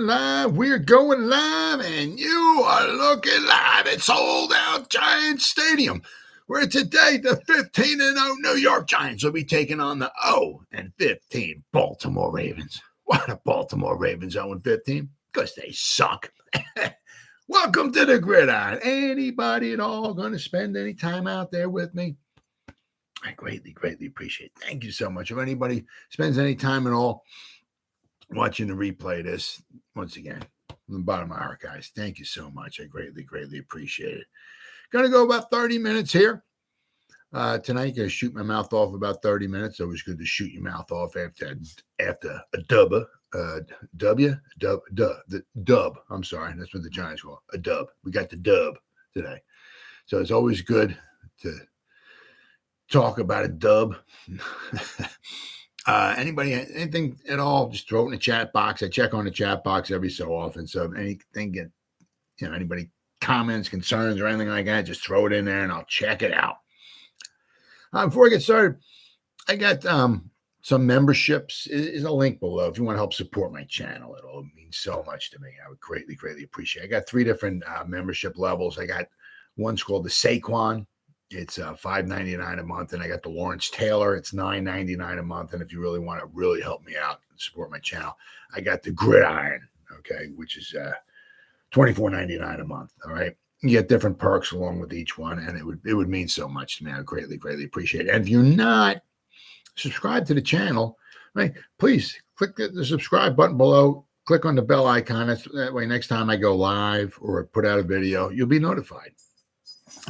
Live, we're going live, and you are looking live at Sold Out Giants Stadium, where today the 15-0 New York Giants will be taking on the 0-15 Baltimore Ravens. Why the Baltimore Ravens 0-15? Because they suck. Welcome to the Gridiron. Anybody at all going to spend any time out there with me? I greatly appreciate it. Thank you so much. If anybody spends any time at all watching the replay of this, once again, from the bottom of my heart, guys, thank you so much. I greatly appreciate it. Going to go about 30 minutes here. Tonight, going to shoot my mouth off about 30 minutes. Always good to shoot your mouth off after a dub. The dub. I'm sorry. That's what the Giants call it, a dub. We got the dub today. So it's always good to talk about a dub. Anybody, anything at all, just throw it in the chat box. I check on the chat box every so often. So if anything, anybody comments, concerns, or anything like that, just throw it in there and I'll check it out. Before I get started, I got some memberships. Is a link below if you want to help support my channel. It means so much to me. I would greatly appreciate it. I got 3 different membership levels. I got one's called the Saquon. It's $5.99 a month, and I got the Lawrence Taylor. It's $9.99 a month. And if you really want to really help me out and support my channel, I got the Gridiron, okay, which is $24.99 a month. All right, you get different perks along with each one, and it would mean so much to me. I greatly appreciate it. And if you're not subscribed to the channel, right, please click the subscribe button below. Click on the bell icon. That way, next time I go live or put out a video, you'll be notified.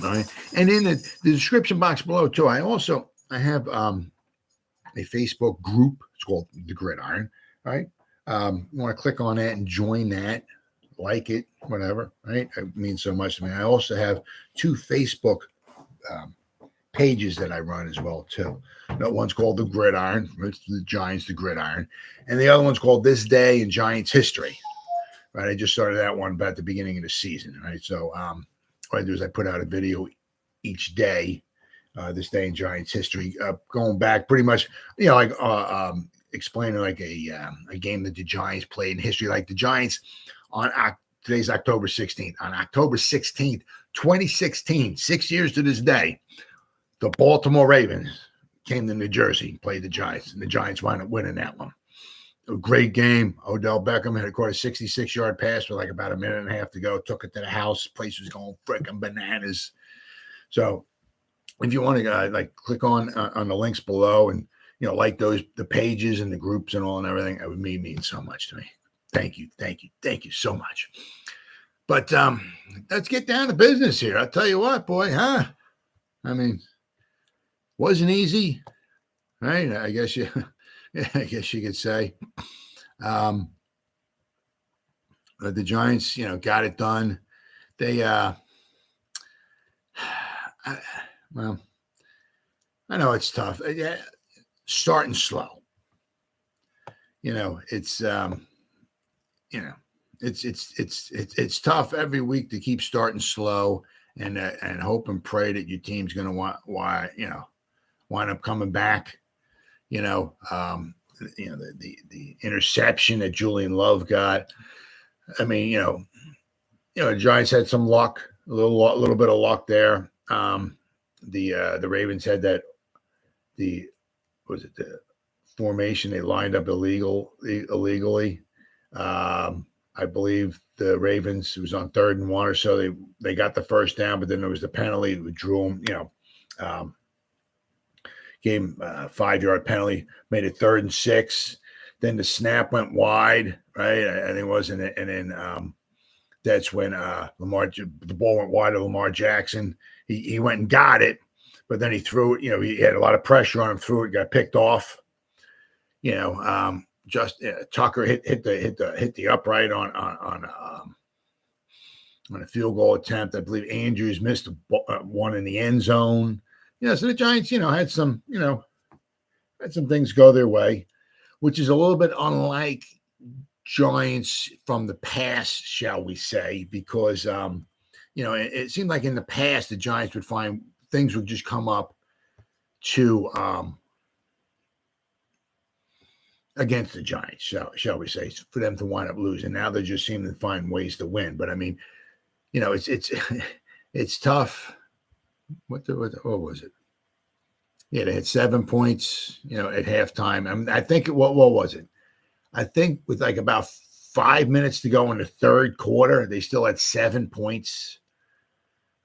All right. And in the description box below, too, I have a Facebook group. It's called The Gridiron. Right. You want to click on that and join that, like it, whatever. Right. It means so much to me. I also have 2 Facebook pages that I run as well, too. That one's called The Gridiron. It's the Giants, The Gridiron. And the other one's called This Day in Giants History. Right. I just started that one about the beginning of the season. Right. So, what I do is I put out a video each day, this day in Giants history, going back pretty much, like explaining like a game that the Giants played in history. Like the Giants today's October 16th. On October 16th, 2016, 6 years to this day, the Baltimore Ravens came to New Jersey, played the Giants, and the Giants wound up winning that one. A great game. Odell Beckham had caught a 66-yard pass with like about a minute and a half to go. Took it to the house. Place was going freaking bananas. So if you want to click on the links below and like the pages and the groups and all and everything, that would mean so much to me. Thank you so much. But let's get down to business here. I'll tell you what, boy, huh? I mean, wasn't easy, right? I guess you could say. The Giants, got it done. They, well, I know it's tough. Starting slow. It's it's tough every week to keep starting slow and hope and pray that your team's going to wind up coming back. The interception that Julian Love got. I mean, the Giants had some luck, a little bit of luck there. The Ravens had the formation they lined up illegally. I believe the Ravens, it was on 3rd and 1 or so. They got the first down, but then there was the penalty that drew them. Gave him a 5-yard penalty, made it 3rd and 6. Then the snap went wide, right? I think it was, and then that's when the ball went wide to Lamar Jackson. He went and got it, but then he threw it. He had a lot of pressure on him, threw it, got picked off. Tucker hit the upright on a field goal attempt. I believe Andrews missed one in the end zone. So the Giants, had some things go their way, which is a little bit unlike Giants from the past, shall we say, because, it seemed like in the past, the Giants would find things would just come up to against the Giants, shall we say, for them to wind up losing. Now they just seem to find ways to win. But I mean, it's it's tough. What was it? Yeah, they had 7 points, at halftime. I mean, I think what was it? I think with like about 5 minutes to go in the third quarter, they still had 7 points.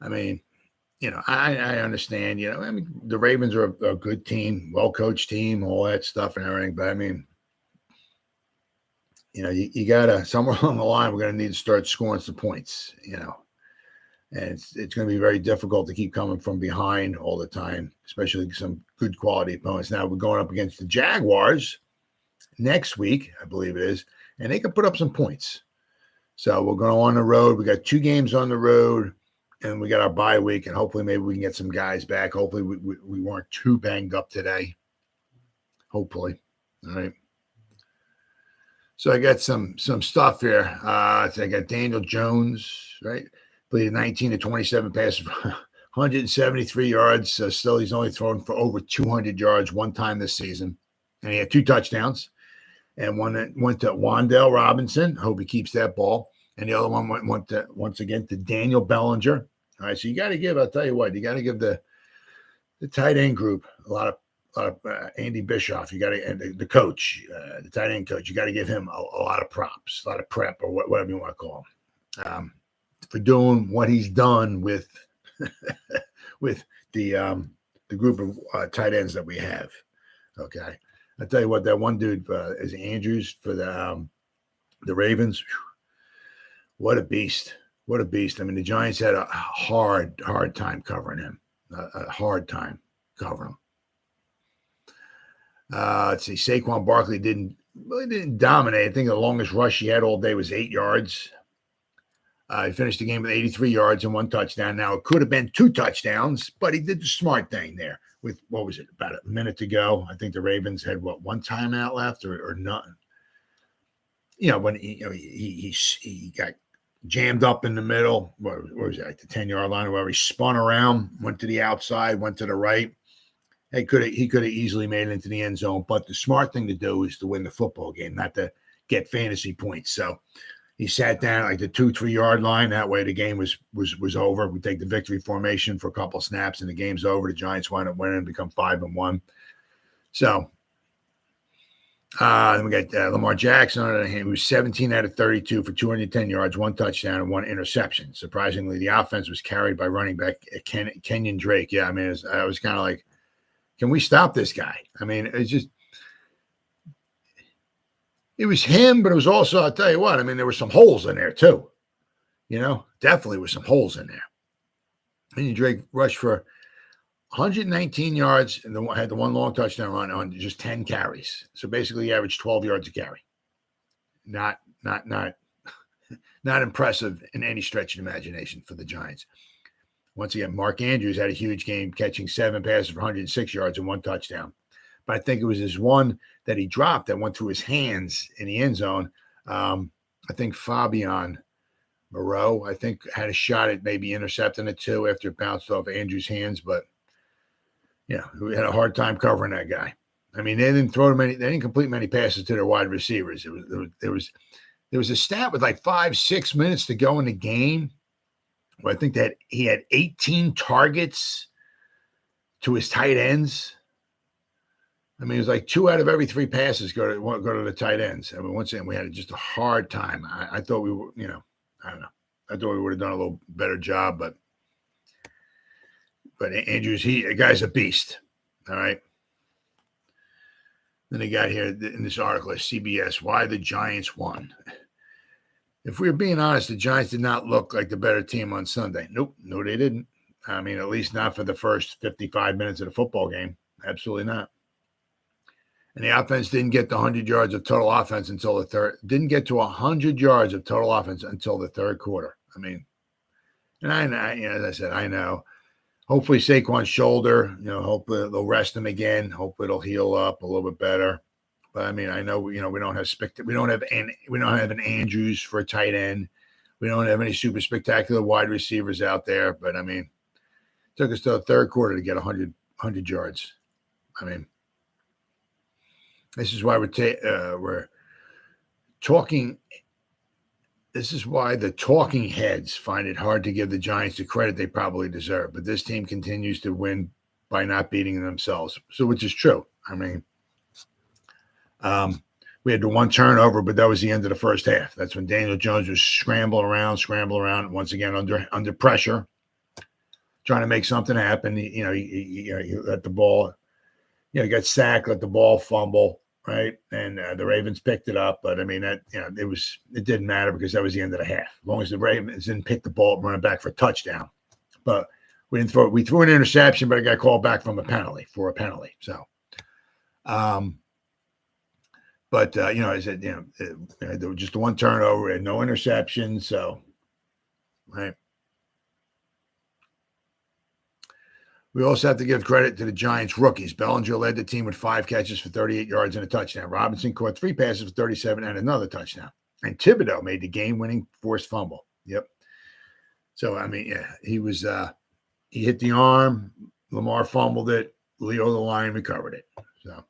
I mean, I understand. I mean, the Ravens are a good team, well-coached team, all that stuff and everything. But I mean, you gotta, somewhere along the line, we're gonna need to start scoring some points. And it's going to be very difficult to keep coming from behind all the time, especially some good quality opponents. Now we're going up against the Jaguars next week, I believe it is, and they can put up some points. So we're going on the road. We got 2 games on the road, and we got our bye week, and hopefully maybe we can get some guys back. Hopefully we weren't too banged up today. Hopefully. All right. So I got some stuff here. I got Daniel Jones, right? Played 19 to 27 passes, 173 yards. So still, he's only thrown for over 200 yards one time this season. And he had 2 touchdowns. And one that went to Wan'Dale Robinson. Hope he keeps that ball. And the other one went to, once again, to Daniel Bellinger. All right, so you got to give, I'll tell you what, you got to give the tight end group a lot of Andy Bischoff. You got to, and the coach, the tight end coach, you got to give him a lot of props, a lot of prep, or whatever you want to call him. For doing what he's done with with the group of tight ends that we have. Okay, I tell you what, that one dude is Andrews for the Ravens. Whew. What a beast! What a beast! I mean, the Giants had a hard time covering him. A hard time covering him. Let's see, Saquon Barkley didn't dominate. I think the longest rush he had all day was 8 yards. He finished the game with 83 yards and 1 touchdown. Now, it could have been 2 touchdowns, but he did the smart thing there with, what was it, about a minute to go. I think the Ravens had, 1 timeout left or none. When he got jammed up in the middle, where was it, like the 10-yard line, where he spun around, went to the outside, went to the right. He could have easily made it into the end zone, but the smart thing to do is to win the football game, not to get fantasy points. So he sat down like the 2-3 yard line. That way the game was over. We take the victory formation for a couple of snaps and the game's over. The Giants wind up winning and become 5-1. So then we got Lamar Jackson on the other hand, who was 17 out of 32 for 210 yards, 1 touchdown and 1 interception. Surprisingly, the offense was carried by running back Kenyon Drake. Yeah, I mean, I was kind of like, can we stop this guy? I mean, it's just, it was him, but it was also, I'll tell you what, I mean, there were some holes in there too. Definitely was some holes in there. And Drake rushed for 119 yards and then had the 1 long touchdown run on just 10 carries. So basically, he averaged 12 yards a carry. Not impressive in any stretch of imagination for the Giants. Once again, Mark Andrews had a huge game, catching 7 passes for 106 yards and 1 touchdown. But I think it was his one that he dropped that went through his hands in the end zone. I think Fabian Moreau, had a shot at maybe intercepting it too after it bounced off Andrews' hands. But yeah, we had a hard time covering that guy. I mean, they didn't complete many passes to their wide receivers. There was a stat with like 5-6 minutes to go in the game. Well, I think that he had 18 targets to his tight ends. I mean, it was like 2 out of every 3 passes go to the tight ends. I mean, once again, we had just a hard time. I thought we were, I don't know. I thought we would have done a little better job, but Andrews, the guy's a beast. All right. Then they got here in this article at CBS, why the Giants won. If we were being honest, the Giants did not look like the better team on Sunday. Nope. No, they didn't. I mean, at least not for the first 55 minutes of the football game. Absolutely not. And the offense didn't get to 100 yards of total offense until the third. Didn't get to 100 yards of total offense until the third quarter. I mean, and I as I said, I know. Hopefully Saquon's shoulder, hopefully they'll rest him again. Hopefully it'll heal up a little bit better. But I mean, I know, we don't have an Andrews for a tight end. We don't have any super spectacular wide receivers out there. But I mean, it took us to the third quarter to get 100 yards. I mean, This is why we're talking. This is why the talking heads find it hard to give the Giants the credit they probably deserve. But this team continues to win by not beating themselves. So, which is true. I mean, we had the one turnover, but that was the end of the first half. That's when Daniel Jones was scrambling around, once again under pressure, trying to make something happen. He let the ball, he got sacked, let the ball fumble, right? And the Ravens picked it up. But I mean, it didn't matter because that was the end of the half. As long as the Ravens didn't pick the ball and run it back for a touchdown. But we threw an interception, but it got called back for a penalty. So, but I said, there was just one turnover and no interceptions. So, right. We also have to give credit to the Giants rookies. Bellinger led the team with 5 catches for 38 yards and a touchdown. Robinson caught 3 passes for 37 and another touchdown. And Thibodeau made the game-winning forced fumble. Yep. So, I mean, yeah, he hit the arm. Lamar fumbled it. Leo the Lion recovered it. So,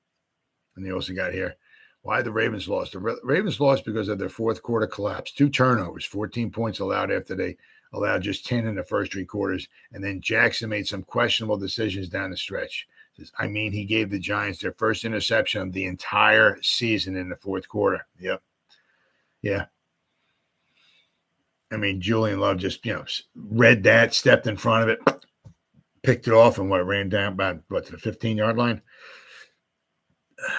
and they also got here. Why the Ravens lost? The Ravens lost because of their fourth quarter collapse. 2 turnovers, 14 points allowed after they allowed just 10 in the first 3 quarters. And then Jackson made some questionable decisions down the stretch. I mean, he gave the Giants their first interception of the entire season in the fourth quarter. Yep. Yeah. I mean, Julian Love just, read that, stepped in front of it, picked it off, and ran down about to the 15-yard line.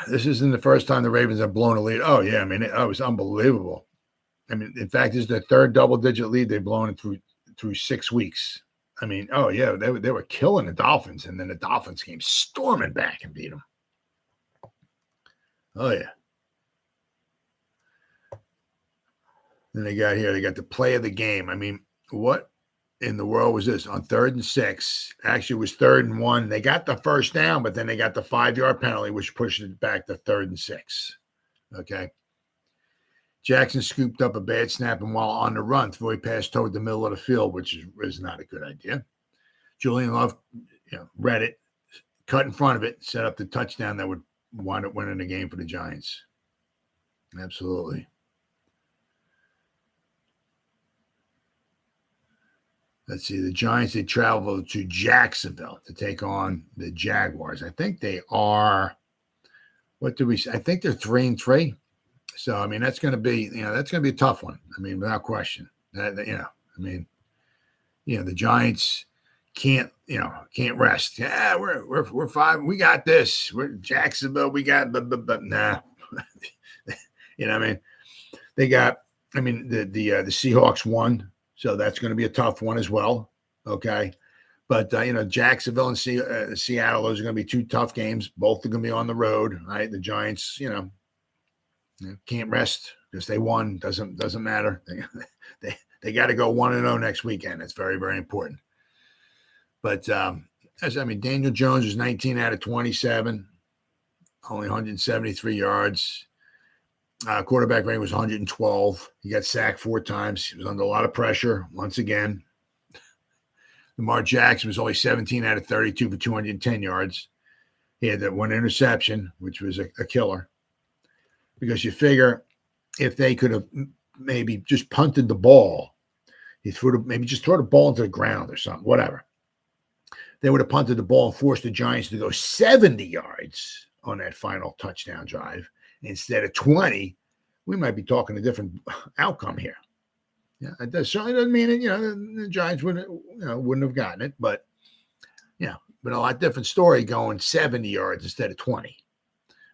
This isn't the first time the Ravens have blown a lead. Oh, yeah. I mean, it was unbelievable. I mean, in fact, this is the 3rd double-digit lead they've blown through 6 weeks. I mean, oh, yeah, they were killing the Dolphins, and then the Dolphins came storming back and beat them. Oh, yeah. Then they got the play of the game. I mean, what in the world was this? On 3rd and 6, actually it was 3rd and 1. They got the first down, but then they got the 5-yard penalty, which pushed it back to 3rd and 6. Okay. Jackson scooped up a bad snap, and while on the run, threw a pass toward the middle of the field, which is not a good idea. Julian Love, read it, cut in front of it, set up the touchdown that would wind up winning the game for the Giants. Absolutely. Let's see. The Giants, they travel to Jacksonville to take on the Jaguars. I think they are, what do we say? I think they're 3-3. So, I mean, that's going to be, a tough one. I mean, without question. The Giants can't rest. Yeah, we're 5. We got this. We're Jacksonville. We got, but nah. I mean, they got. I mean, the Seahawks won, so that's going to be a tough one as well. Okay, but Jacksonville and Seattle, those are going to be 2 tough games. Both are going to be on the road, right? The Giants, can't rest because they won. Doesn't matter. They got to go 1-0 next weekend. That's very, very important. But Daniel Jones was 19 out of 27, only 173 yards. Quarterback rating was 112. He got sacked 4 times. He was under a lot of pressure once again. Lamar Jackson was only 17 out of 32 for 210 yards. He had that 1 interception, which was a killer. Because you figure if they could have maybe just punted the ball, maybe just throw the ball into the ground or something, whatever. They would have punted the ball and forced the Giants to go 70 yards on that final touchdown drive instead of 20. We might be talking a different outcome here. Yeah, it certainly doesn't mean it. The Giants wouldn't have gotten it, but but a lot different story going 70 yards instead of 20.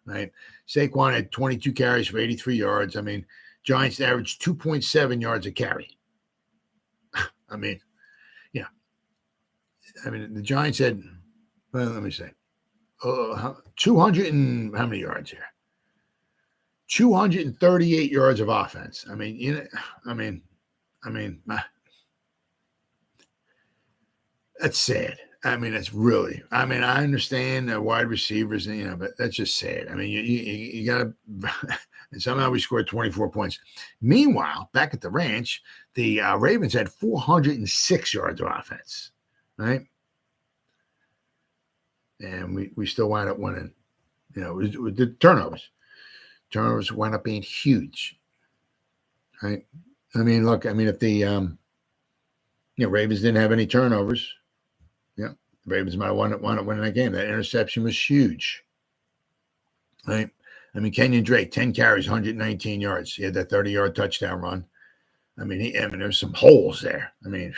Right. Saquon had 22 carries for 83 yards. I mean, Giants averaged 2.7 yards a carry. I mean, the Giants had, let me say, 200 and how many yards here? 238 yards of offense. I mean, that's sad. I mean, it's really. I mean, I understand the wide receivers, but that's just sad. I mean, you got to. And somehow we scored 24 points. Meanwhile, back at the ranch, the Ravens had 406 yards of offense, right? And we still wound up winning. With the turnovers. Turnovers went up being huge, right? I mean, look, I mean, if the Ravens didn't have any turnovers, the Ravens might have wound up winning that game. That interception was huge, right? I mean, Kenyon Drake, 10 carries, 119 yards. He had that 30-yard touchdown run. I mean, there's some holes there. I mean,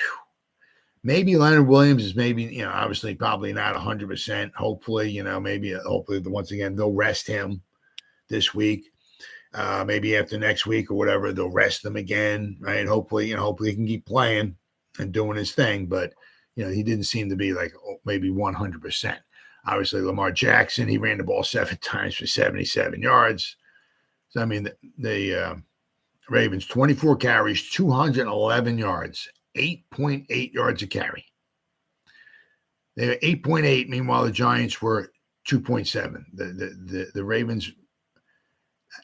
maybe Leonard Williams is obviously probably not 100%. Hopefully, hopefully once again, they'll rest him this week. Maybe after next week or whatever, they'll rest him again, right? Hopefully he can keep playing and doing his thing. But, he didn't seem to be maybe 100%. Obviously, Lamar Jackson, he ran the ball 7 times for 77 yards. So, I mean, the Ravens, 24 carries, 211 yards, 8.8 yards a carry. They were 8.8. Meanwhile, the Giants were 2.7. The Ravens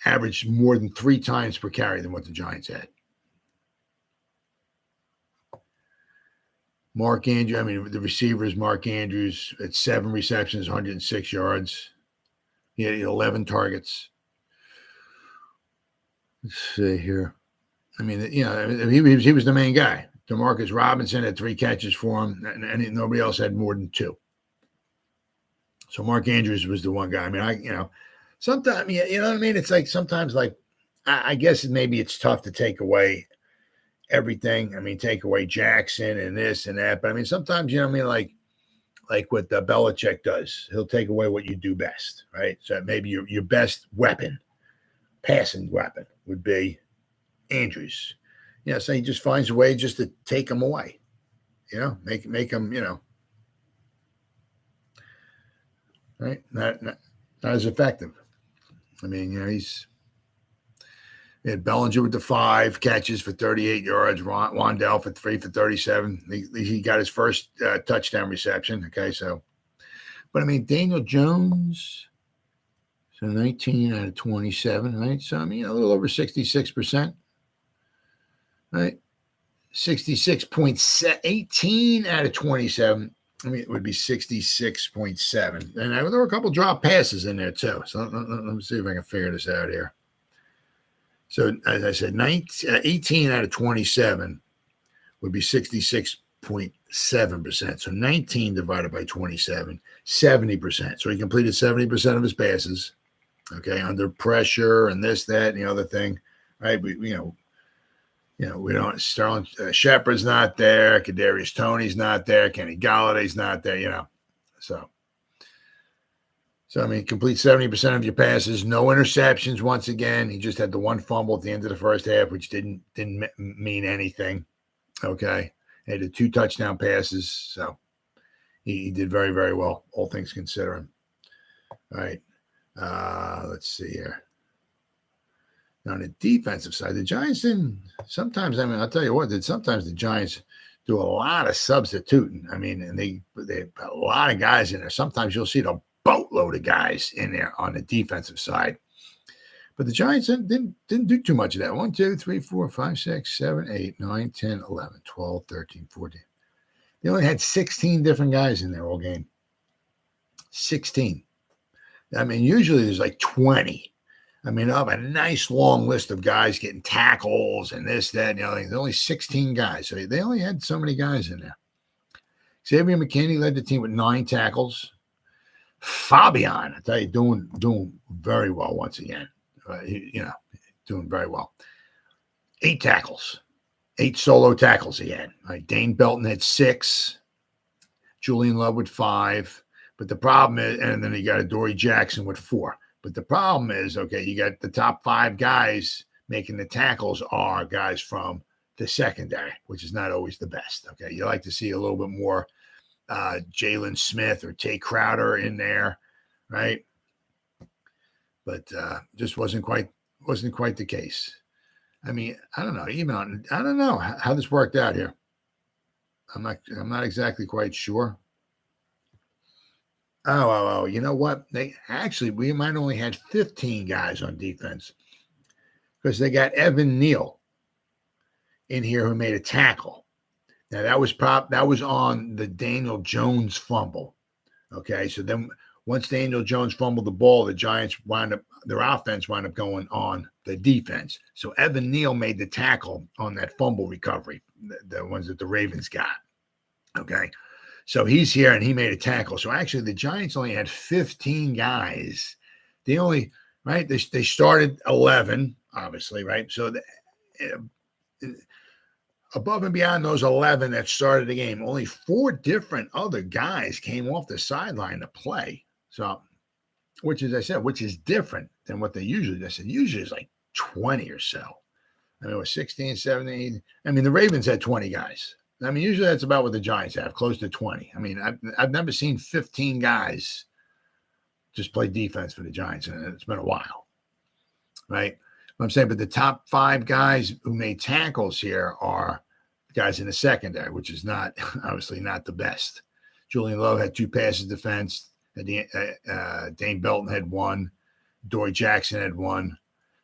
averaged more than 3 times per carry than what the Giants had. Mark Andrews, the receivers, Mark Andrews at 7 receptions, 106 yards. He had 11 targets. Let's see here. I mean, he was the main guy. Demarcus Robinson had 3 catches for him, and nobody else had more than 2. So Mark Andrews was the one guy. I mean, sometimes, you know what I mean? It's like sometimes, I guess maybe it's tough to take away everything. I mean, take away Jackson and this and that. But I mean, sometimes, like what Belichick does, he'll take away what you do best, right? So maybe your best passing weapon would be Andrews. So he just finds a way just to take him away, make him, right? Not as effective. I mean, he had Bellinger with the 5 catches for 38 yards, Wandell for 3 for 37. He got his first touchdown reception. Okay, so, but I mean, Daniel Jones, so 19 out of 27, right? So, I mean, a little over 66%, right? 18 out of 27. I mean, it would be 66.7. And there were a couple drop passes in there, too. So let me see if I can figure this out here. So, as I said, 18 out of 27 would be 66.7%. So 19 divided by 27, 70%. So he completed 70% of his passes, okay, under pressure and this, that, and the other thing, right? We don't, Sterling Shepard's not there, Kadarius Toney's not there, Kenny Galladay's not there, So, I mean, complete 70% of your passes, no interceptions once again. He just had the 1 fumble at the end of the first half, which didn't mean anything, okay? He had the 2 touchdown passes, so he did very, very well, all things considering. All right, let's see here. Now, on the defensive side, the Giants didn't sometimes, I mean, I'll tell you what, sometimes the Giants do a lot of substituting. I mean, and they put a lot of guys in there. Sometimes you'll see the boatload of guys in there on the defensive side. But the Giants didn't do too much of that. 1, 2, 3, 4, 5, 6, 7, 8, 9, 10, 11, 12, 13, 14. They only had 16 different guys in there all game. 16. I mean, usually there's like 20. I mean, I have a nice long list of guys getting tackles and this, that, and the other thing. There's only 16 guys. So they only had so many guys in there. Xavier McKinney led the team with 9 tackles. Fabian, I tell you, doing very well once again. Doing very well. 8 tackles, 8 solo tackles he had. Right? Dane Belton had 6. Julian Love with 5. But the problem is, and then you got Adoree Jackson with 4. But the problem is, okay, you got the top 5 guys making the tackles are guys from the secondary, which is not always the best. Okay, you like to see a little bit more Jalen Smith or Tay Crowder in there, right? But just wasn't quite the case. I mean, I don't know. I don't know how this worked out here. I'm not exactly quite sure. Oh, you know what? We might only had 15 guys on defense because they got Evan Neal in here who made a tackle. Now that was on the Daniel Jones fumble. Okay, so then Once Daniel Jones fumbled the ball, the Giants their offense wound up going on the defense. So Evan Neal made the tackle on that fumble recovery, the ones that the Ravens got. Okay. So he's here and he made a tackle. So actually the Giants only had 15 guys. Right? They started 11, obviously, right? So above and beyond those 11 that started the game, only 4 different other guys came off the sideline to play. So, which, as I said, which is different than what they usually do. Usually it's like 20 or so. I mean, it was 16, 17. I mean, the Ravens had 20 guys. I mean, usually that's about what the Giants have, close to 20. I mean, I've never seen 15 guys just play defense for the Giants, and it's been a while, right? I'm saying, but the top 5 guys who made tackles here are guys in the secondary, which is obviously not the best. Julian Love had 2 passes defense. Dane Belton had 1. Adoree Jackson had 1.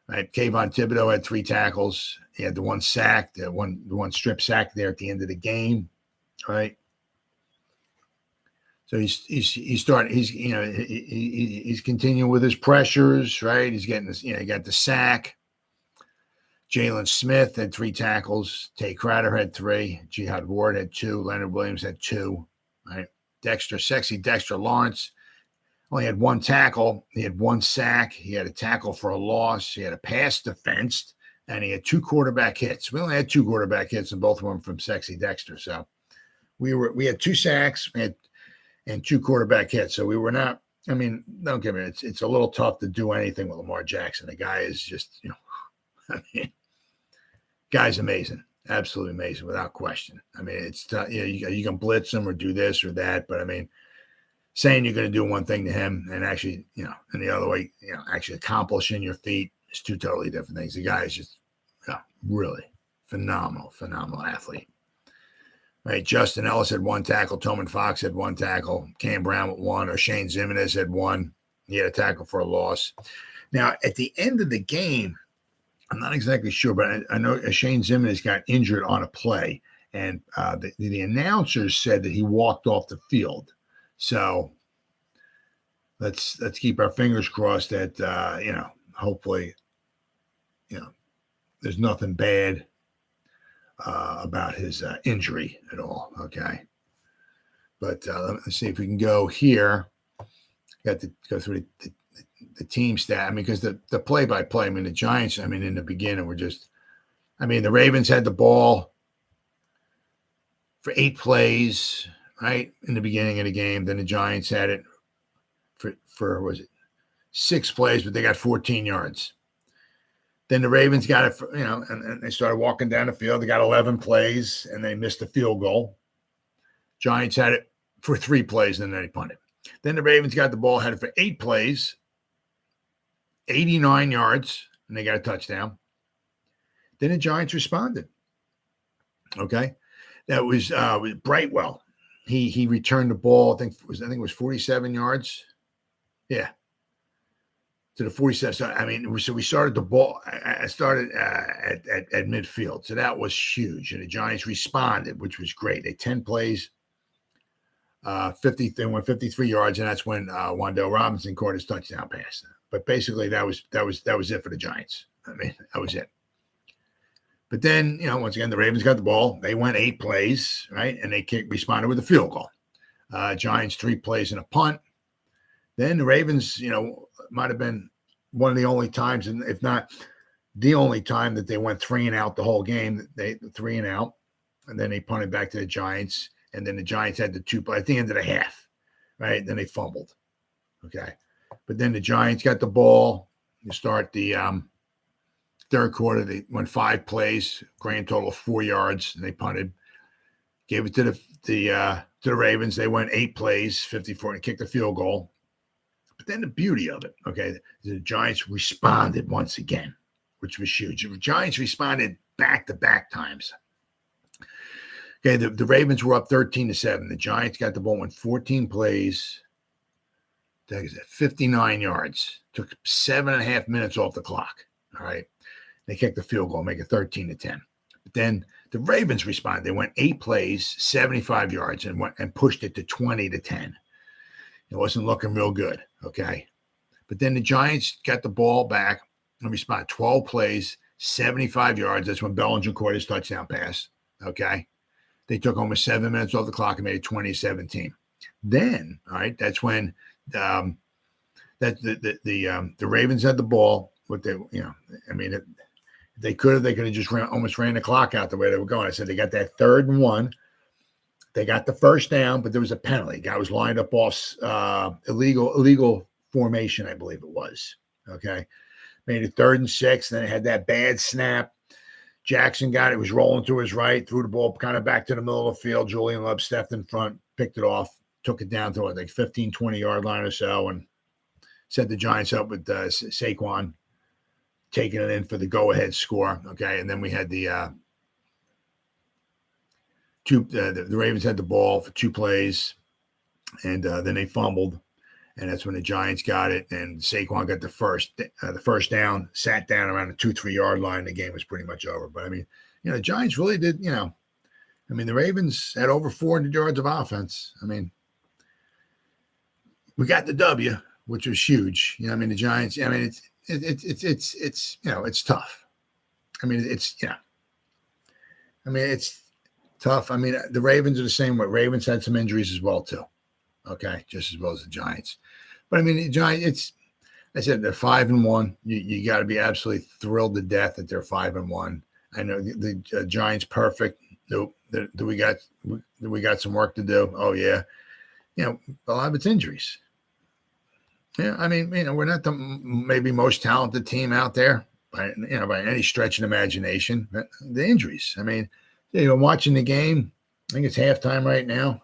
Right? Kayvon Thibodeau had 3 tackles. He had the 1 sack, the one strip sack there at the end of the game. Right. So he's starting. He's continuing with his pressures. Right. He's getting this. He got the sack. Jalen Smith had 3 tackles. Tay Crowder had 3. Jihad Ward had 2. Leonard Williams had 2. Right. Sexy Dexter Lawrence only had 1 tackle. He had 1 sack. He had a tackle for a loss. He had a pass defensed, and he had 2 quarterback hits. We only had 2 quarterback hits, and both of them from Sexy Dexter. So we had 2 sacks and 2 quarterback hits. So we were not. I mean, don't get me. It's a little tough to do anything with Lamar Jackson. The guy is just, I mean, guy's amazing. Absolutely amazing, without question. I mean, it's you can blitz him or do this or that, but I mean, saying you're going to do one thing to him and actually, and the other way, actually accomplishing your feat is 2 totally different things. The guy is just really phenomenal athlete. Right? Justin Ellis had 1 tackle. Toman Fox had 1 tackle. Cam Brown with 1. Oshane Ximines had 1. He had a tackle for a loss. Now, at the end of the game, I'm not exactly sure, but I know Oshane Ximines got injured on a play, and the announcers said that he walked off the field. So let's keep our fingers crossed that hopefully there's nothing bad about his injury at all. Okay, but let's see if we can go here. Got to go through the team stat. I mean, because the play-by-play, I mean, the Giants, I mean, in the beginning were just, I mean, the Ravens had the ball for 8 plays, right, in the beginning of the game. Then the Giants had it for was it 6 plays, but they got 14 yards. Then the Ravens got it for, and they started walking down the field. They got 11 plays, and they missed a field goal. Giants had it for 3 plays, and then they punted. Then the Ravens got the ball, had it for 8 plays, 89 yards, and they got a touchdown. Then the Giants responded. Okay. That was Brightwell. He returned the ball, I think it was 47 yards. Yeah. To the 47. So, I mean, so we started the ball. I started at midfield. So that was huge. And the Giants responded, which was great. They 10 plays, 50. They went 53 yards, and that's when Wan'Dale Robinson caught his touchdown pass. But basically, that was it for the Giants. I mean, that was it. But then, once again, the Ravens got the ball. They went 8 plays, right? And they responded with a field goal. Giants 3 plays and a punt. Then the Ravens, might have been one of the only times, and if not the only time, that they went 3 and out the whole game. They 3 and out, and then they punted back to the Giants, and then the Giants had the 2 plays at the end of the half, right? Then they fumbled. Okay. But then the Giants got the ball. You start the third quarter. They went 5 plays, grand total of 4 yards, and they punted. Gave it to the Ravens. They went 8 plays, 54, and kicked the field goal. But then the beauty of it, okay, the Giants responded once again, which was huge. The Giants responded back-to-back times. Okay, the Ravens were up 13-7. The Giants got the ball, went 14 plays. 59 yards. Took 7.5 minutes off the clock. All right. They kicked the field goal, make it 13-10. But then the Ravens responded. They went 8 plays, 75 yards, and pushed it to 20-10. It wasn't looking real good, okay? But then the Giants got the ball back and responded 12 plays, 75 yards. That's when Bellinger caught his touchdown pass, okay? They took almost 7 minutes off the clock and made it 20-17. Then, all right, that's when the Ravens had the ball. What they, I mean, they could have just almost ran the clock out the way they were going. I said they got that 3rd and 1. They got the first down, but there was a penalty. Guy was lined up off illegal formation, I believe it was. Okay, made it 3rd and 6. Then it had that bad snap. Jackson got it. Was rolling to his right, threw the ball kind of back to the middle of the field. Julian Love stepped in front, picked it off, took it down to like 15, 20-yard line or so, and set the Giants up with Saquon taking it in for the go-ahead score. Okay, and then we had the Ravens had the ball for 2 plays, and then they fumbled, and that's when the Giants got it, and Saquon got the first down, sat down around the 2-3 yard line. The game was pretty much over. But I mean, the Giants really did. I mean, the Ravens had over 400 yards of offense. I mean, we got the W, which was huge. I mean, the Giants. I mean, it's tough. I mean, it's tough. I mean, the Ravens are the same way. Ravens had some injuries as well too. Okay, just as well as the Giants. But I mean, the Giants. I said they're 5-1. You got to be absolutely thrilled to death that they're 5-1. I know the Giants perfect. Nope. Do we got some work to do? Oh yeah. A lot of it's injuries. Yeah, I mean, we're not the maybe most talented team out there by any stretch of imagination. But the injuries. I mean, watching the game, I think it's halftime right now.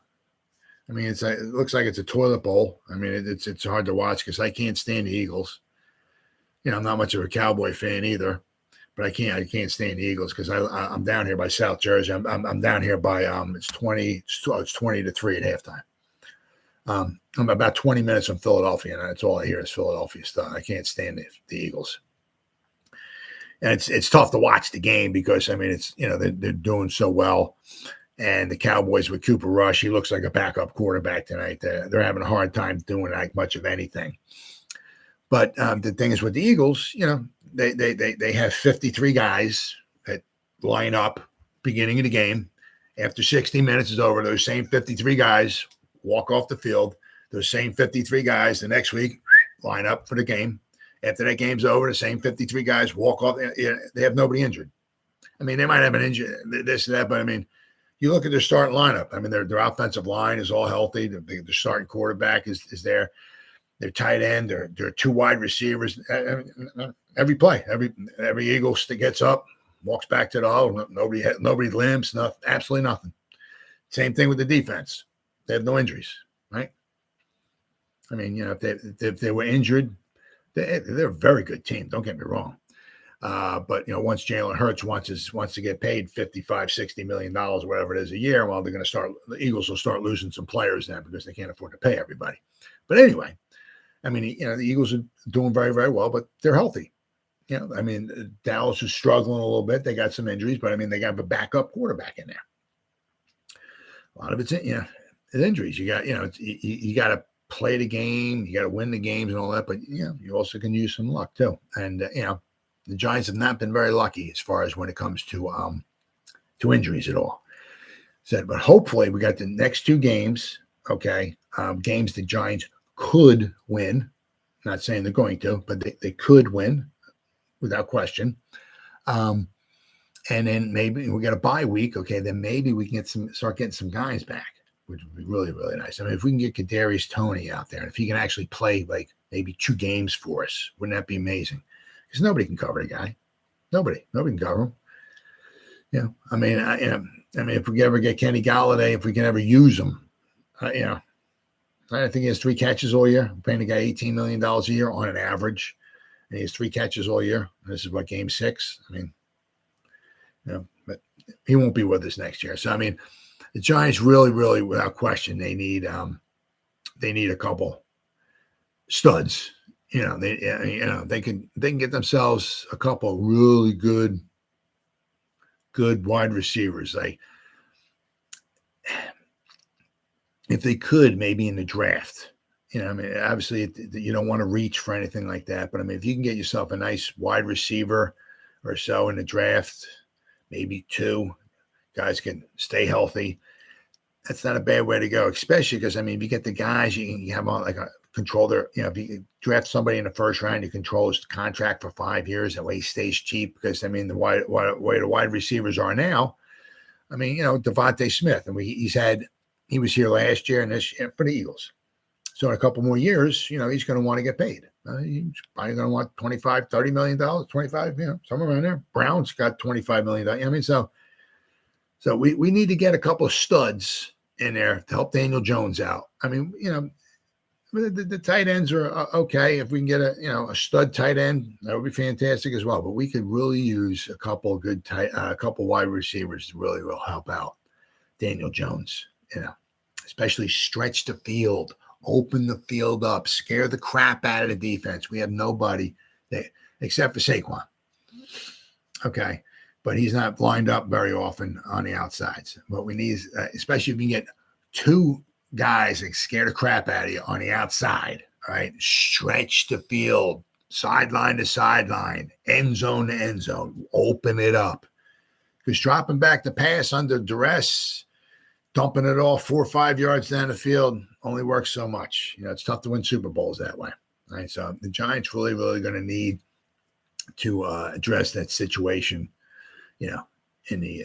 I mean, it looks like it's a toilet bowl. I mean, it's hard to watch because I can't stand the Eagles. I'm not much of a Cowboy fan either, but I can't stand the Eagles because I'm down here by South Jersey. I'm down here by it's 20-3 at halftime. I'm about 20 minutes from Philadelphia, and that's all I hear is Philadelphia stuff. I can't stand the Eagles. And it's tough to watch the game because I mean it's they're doing so well, and the Cowboys with Cooper Rush, he looks like a backup quarterback tonight. They're having a hard time doing like much of anything. But the thing is with the Eagles, they have 53 guys that line up beginning of the game. After 60 minutes is over, those same 53 guys walk off the field. Those same 53 guys the next week line up for the game. After that game's over, the same 53 guys walk off. They have nobody injured. I mean, they might have an injury, this and that, but I mean, you look at their starting lineup. I mean, their offensive line is all healthy. The starting quarterback is there. Their tight end, their 2 wide receivers. Every play, every Eagle gets up, walks back to the huddle. Nobody limps. Absolutely nothing. Same thing with the defense. They have no injuries, right? I mean, if they were injured, they're a very good team. Don't get me wrong. But once Jalen Hurts wants to get paid $55-60 million, whatever it is a year, well, the Eagles will start losing some players then because they can't afford to pay everybody. But anyway, I mean, the Eagles are doing very, very well, but they're healthy. I mean, Dallas is struggling a little bit. They got some injuries, but I mean, they got a backup quarterback in there. A lot of it's injuries. You got you got to play the game, you got to win the games and all that, but you also can use some luck too. And the Giants have not been very lucky as far as when it comes to injuries at all. But hopefully we got the next 2 games, okay, games the Giants could win. Not saying they're going to, but they could win without question. And then maybe we got a bye week, okay, then maybe we can start getting some guys back, which would be really, really nice. I mean, if we can get Kadarius Toney out there, and if he can actually play like maybe 2 games for us, wouldn't that be amazing? Because nobody can cover the guy. Nobody can cover him. I mean, if we ever get Kenny Golladay, if we can ever use him, I think he has 3 catches all year. We're paying the guy $18 million a year on an average, and he has 3 catches all year. This is what, game 6. I mean, but he won't be with us next year. So I mean, the Giants really, really, without question, they need a couple studs. They can get themselves a couple really good wide receivers. Like if they could, maybe in the draft, I mean, obviously you don't want to reach for anything like that. But I mean, if you can get yourself a nice wide receiver or so in the draft, maybe 2 guys can stay healthy. That's not a bad way to go, especially because, I mean, if you get the guys, you have on like a control their, if you draft somebody in the first round, you control his contract for 5 years. That way he stays cheap because, I mean, the way the wide receivers are now, I mean, DeVonta Smith, and he was here last year and this year for the Eagles. So in a couple more years, he's going to want to get paid. He's probably going to want $25, $30 million, 25, somewhere around there. Brown's got $25 million. I mean, so we need to get a couple of studs in there to help Daniel Jones out. I mean, the tight ends are okay. If we can get a stud tight end, that would be fantastic as well. But we could really use a couple of good a couple wide receivers to really will help out Daniel Jones. Especially stretch the field, open the field up, scare the crap out of the defense. We have nobody except for Saquon. Okay. But he's not lined up very often on the outsides. What we need is, especially if you can get 2 guys that scare the crap out of you on the outside, all right? Stretch the field, sideline to sideline, end zone to end zone, open it up. Because dropping back the pass under duress, dumping it all 4 or 5 yards down the field only works so much. It's tough to win Super Bowls that way, right? So the Giants really, really going to need to address that situation, in the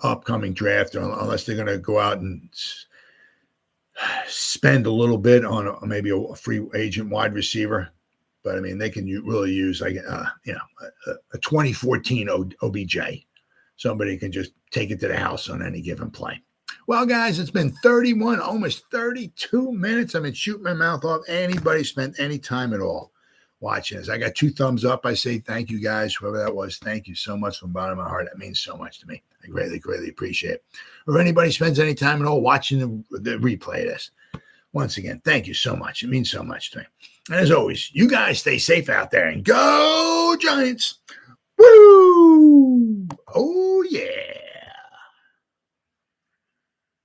upcoming draft, unless they're going to go out and spend a little bit on maybe a free agent wide receiver. But I mean, they can really use a 2014 OBJ. Somebody can just take it to the house on any given play. Well, guys, it's been 31, almost 32 minutes. I've been shooting my mouth off. Anybody spent any time at all watching this? I got 2 thumbs up. I say thank you, guys, whoever that was. Thank you so much from the bottom of my heart. That means so much to me. I greatly, greatly appreciate it. Or if anybody spends any time at all watching the replay of this, once again, thank you so much. It means so much to me. And as always, you guys stay safe out there and go Giants. Woo!